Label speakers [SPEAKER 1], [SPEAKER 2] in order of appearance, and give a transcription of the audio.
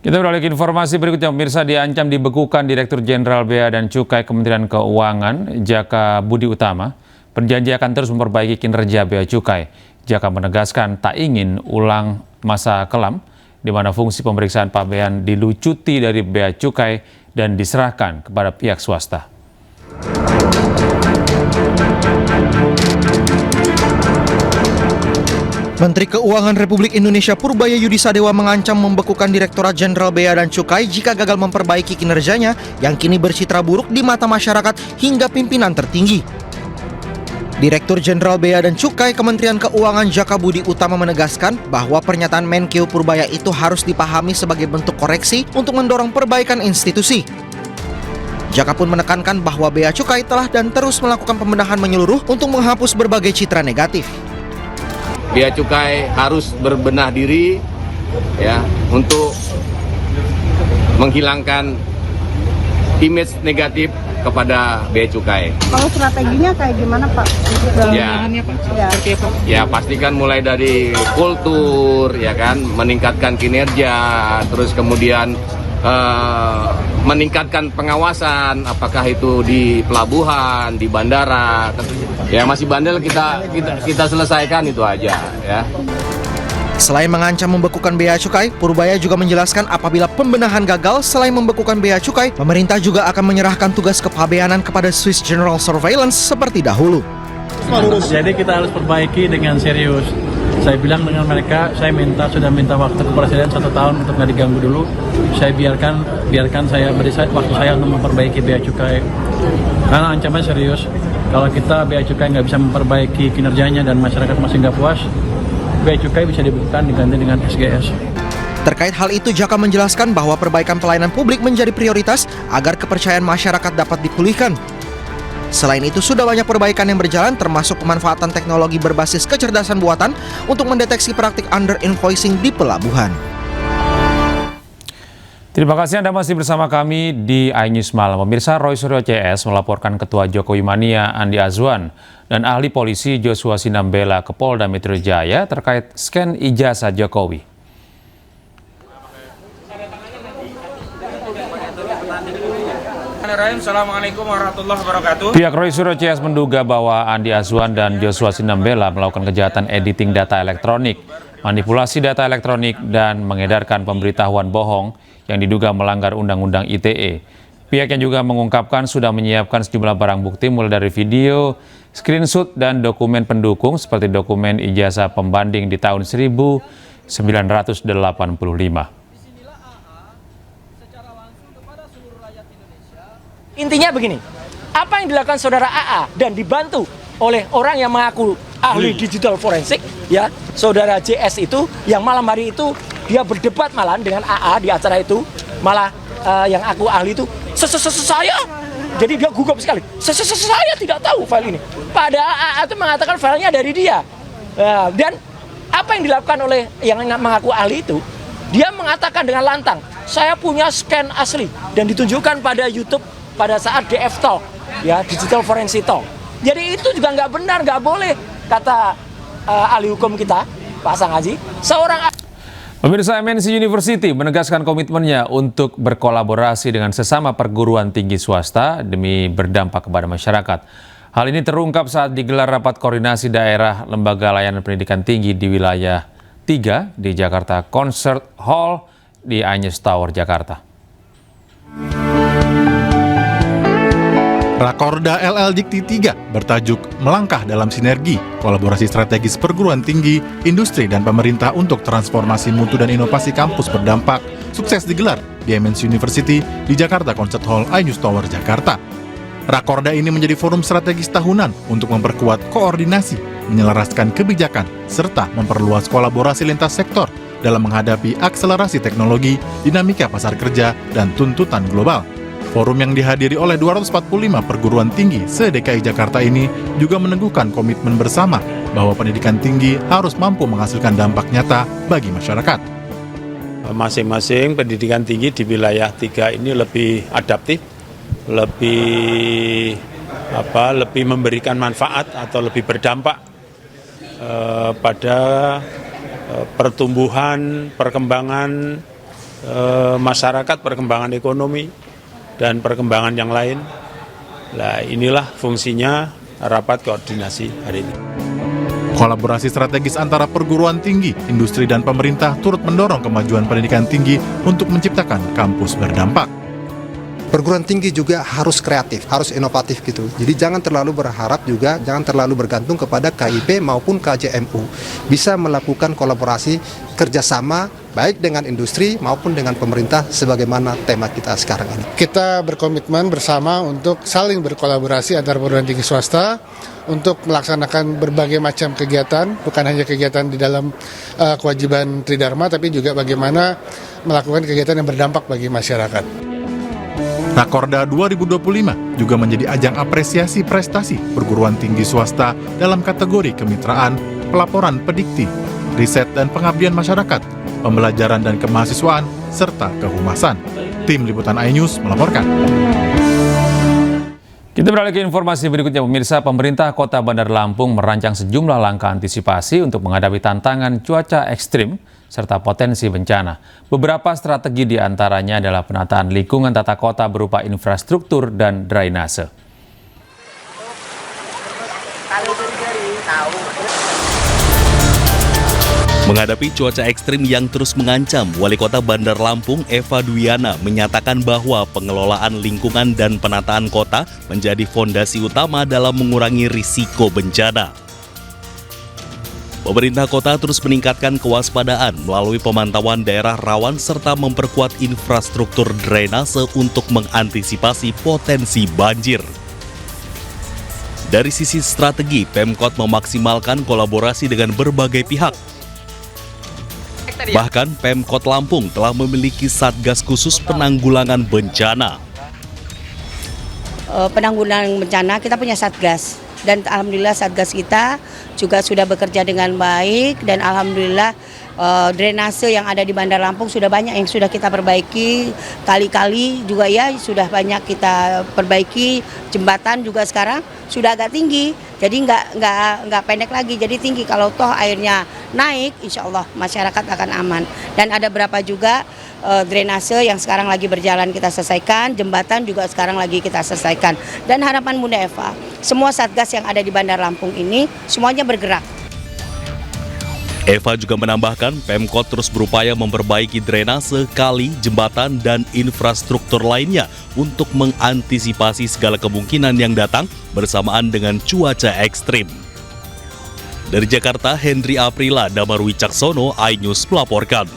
[SPEAKER 1] Kita beralih ke informasi berikutnya. Pemirsa, diancam dibekukan Direktur Jenderal Bea dan Cukai Kementerian Keuangan, Jaka Budi Utama. Berjanji akan terus memperbaiki kinerja Bea Cukai. Jaka menegaskan tak ingin ulang masa kelam, di mana fungsi pemeriksaan pabean dilucuti dari Bea Cukai dan diserahkan kepada pihak swasta.
[SPEAKER 2] Menteri Keuangan Republik Indonesia Purbaya Yudisadewa mengancam membekukan Direktorat Jenderal Bea dan Cukai jika gagal memperbaiki kinerjanya yang kini bercitra buruk di mata masyarakat hingga pimpinan tertinggi. Direktur Jenderal Bea dan Cukai Kementerian Keuangan Jaka Budi Utama menegaskan bahwa pernyataan Menkeu Purbaya itu harus dipahami sebagai bentuk koreksi untuk mendorong perbaikan institusi. Jaka pun menekankan bahwa Bea Cukai telah dan terus melakukan pembenahan menyeluruh untuk menghapus berbagai citra negatif.
[SPEAKER 3] Bea Cukai harus berbenah diri ya untuk menghilangkan image negatif kepada Bea Cukai.
[SPEAKER 4] Kalau strateginya kayak gimana, Pak?
[SPEAKER 3] Ya pastikan mulai dari kultur ya kan, meningkatkan kinerja, terus kemudian meningkatkan pengawasan, apakah itu di pelabuhan, di bandara. Ya masih bandel kita selesaikan itu aja ya.
[SPEAKER 2] Selain mengancam membekukan Bea Cukai, Purbaya juga menjelaskan apabila pembenahan gagal selain membekukan Bea Cukai, pemerintah juga akan menyerahkan tugas kepabeanan kepada Swiss General Surveillance seperti dahulu.
[SPEAKER 5] Jadi kita harus perbaiki dengan serius. Saya bilang dengan mereka, sudah minta waktu ke Presiden 1 tahun untuk nggak diganggu dulu. Saya biarkan saya beri waktu saya untuk memperbaiki Bea Cukai. Karena ancaman serius, kalau kita Bea Cukai nggak bisa memperbaiki kinerjanya dan masyarakat masih nggak puas, Bea Cukai bisa dibekukan diganti dengan SGS.
[SPEAKER 2] Terkait hal itu, Jaka menjelaskan bahwa perbaikan pelayanan publik menjadi prioritas agar kepercayaan masyarakat dapat dipulihkan. Selain itu, sudah banyak perbaikan yang berjalan, termasuk pemanfaatan teknologi berbasis kecerdasan buatan untuk mendeteksi praktik under-invoicing di pelabuhan.
[SPEAKER 1] Terima kasih Anda masih bersama kami di iNews Malam. Pemirsa, Roy Suryo CS melaporkan Ketua Jokowi Mania Andi Azwan dan ahli polisi Joshua Sinambela ke Polda Metro Jaya terkait scan ijazah Jokowi.
[SPEAKER 6] Assalamualaikum warahmatullahi wabarakatuh.
[SPEAKER 1] Pihak Roy Suryo CS menduga bahwa Andi Azwan dan Joshua Sinambela melakukan kejahatan editing data elektronik, manipulasi data elektronik, dan mengedarkan pemberitahuan bohong yang diduga melanggar Undang-Undang ITE. Pihaknya juga mengungkapkan sudah menyiapkan sejumlah barang bukti mulai dari video, screenshot, dan dokumen pendukung seperti dokumen ijazah pembanding di tahun 1985.
[SPEAKER 7] Intinya begini, apa yang dilakukan saudara AA dan dibantu oleh orang yang mengaku ahli digital forensik, ya, saudara JS itu, yang malam hari itu dia berdebat malam dengan AA di acara itu, malah yang aku ahli itu, saya, jadi dia gugup sekali, saya tidak tahu file ini. Padahal AA itu mengatakan filenya dari dia, dan apa yang dilakukan oleh yang mengaku ahli itu, dia mengatakan dengan lantang, saya punya scan asli dan ditunjukkan pada YouTube pada saat DF Talk, ya, Digital Forensic Talk. Jadi itu juga nggak benar, nggak boleh, kata ahli hukum kita, Pak Sangaji, seorang...
[SPEAKER 1] Pemirsa, MNC University menegaskan komitmennya untuk berkolaborasi dengan sesama perguruan tinggi swasta demi berdampak kepada masyarakat. Hal ini terungkap saat digelar rapat koordinasi daerah lembaga layanan pendidikan tinggi di wilayah 3 di Jakarta Concert Hall di iNews Tower, Jakarta.
[SPEAKER 8] Rakorda LL Dikti 3 bertajuk Melangkah dalam Sinergi, kolaborasi strategis perguruan tinggi, industri, dan pemerintah untuk transformasi mutu dan inovasi kampus berdampak, sukses digelar di MNC University di Jakarta Concert Hall iNews Tower, Jakarta. Rakorda ini menjadi forum strategis tahunan untuk memperkuat koordinasi, menyelaraskan kebijakan, serta memperluas kolaborasi lintas sektor dalam menghadapi akselerasi teknologi, dinamika pasar kerja, dan tuntutan global. Forum yang dihadiri oleh 245 perguruan tinggi se-DKI Jakarta ini juga meneguhkan komitmen bersama bahwa pendidikan tinggi harus mampu menghasilkan dampak nyata bagi masyarakat.
[SPEAKER 9] Masing-masing pendidikan tinggi di wilayah 3 ini lebih adaptif, lebih memberikan manfaat atau lebih berdampak pada pertumbuhan, perkembangan masyarakat, perkembangan ekonomi, dan perkembangan yang lain. Nah, inilah fungsinya rapat koordinasi hari ini.
[SPEAKER 8] Kolaborasi strategis antara perguruan tinggi, industri, dan pemerintah turut mendorong kemajuan pendidikan tinggi untuk menciptakan kampus berdampak.
[SPEAKER 10] Perguruan tinggi juga harus kreatif, harus inovatif gitu. Jadi jangan terlalu berharap juga, jangan terlalu bergantung kepada KIP maupun KJMU. Bisa melakukan kolaborasi kerjasama baik dengan industri maupun dengan pemerintah sebagaimana tema kita sekarang ini.
[SPEAKER 11] Kita berkomitmen bersama untuk saling berkolaborasi antara perguruan tinggi swasta untuk melaksanakan berbagai macam kegiatan, bukan hanya kegiatan di dalam kewajiban Tridharma, tapi juga bagaimana melakukan kegiatan yang berdampak bagi masyarakat.
[SPEAKER 8] Rakorda 2025 juga menjadi ajang apresiasi prestasi perguruan tinggi swasta dalam kategori kemitraan, pelaporan pedikti, riset dan pengabdian masyarakat, pembelajaran dan kemahasiswaan, serta kehumasan. Tim Liputan iNews melaporkan.
[SPEAKER 1] Kita beralih ke informasi berikutnya, pemirsa. Pemerintah Kota Bandar Lampung merancang sejumlah langkah antisipasi untuk menghadapi tantangan cuaca ekstrim serta potensi bencana. Beberapa strategi diantaranya adalah penataan lingkungan tata kota berupa infrastruktur dan drainase.
[SPEAKER 12] Menghadapi cuaca ekstrim yang terus mengancam, Wali Kota Bandar Lampung Eva Dwiana menyatakan bahwa pengelolaan lingkungan dan penataan kota menjadi fondasi utama dalam mengurangi risiko bencana. Pemerintah kota terus meningkatkan kewaspadaan melalui pemantauan daerah rawan serta memperkuat infrastruktur drainase untuk mengantisipasi potensi banjir. Dari sisi strategi, Pemkot memaksimalkan kolaborasi dengan berbagai pihak. Bahkan Pemkot Lampung telah memiliki Satgas Khusus Penanggulangan Bencana.
[SPEAKER 4] Penanggulangan bencana kita punya Satgas. Dan alhamdulillah Satgas kita juga sudah bekerja dengan baik dan alhamdulillah drainase yang ada di Bandar Lampung sudah banyak yang sudah kita perbaiki, kali-kali juga ya sudah banyak kita perbaiki, jembatan juga sekarang sudah agak tinggi, jadi nggak pendek lagi, jadi tinggi. Kalau toh airnya naik, insya Allah masyarakat akan aman. Dan ada berapa juga drainase yang sekarang lagi berjalan kita selesaikan, jembatan juga sekarang lagi kita selesaikan. Dan harapan Bunda Eva, semua Satgas yang ada di Bandar Lampung ini semuanya bergerak.
[SPEAKER 12] Eva juga menambahkan Pemkot terus berupaya memperbaiki drainase, kali, jembatan, dan infrastruktur lainnya untuk mengantisipasi segala kemungkinan yang datang bersamaan dengan cuaca ekstrim. Dari Jakarta, Hendri Aprila, Damar Wicaksono, iNews melaporkan.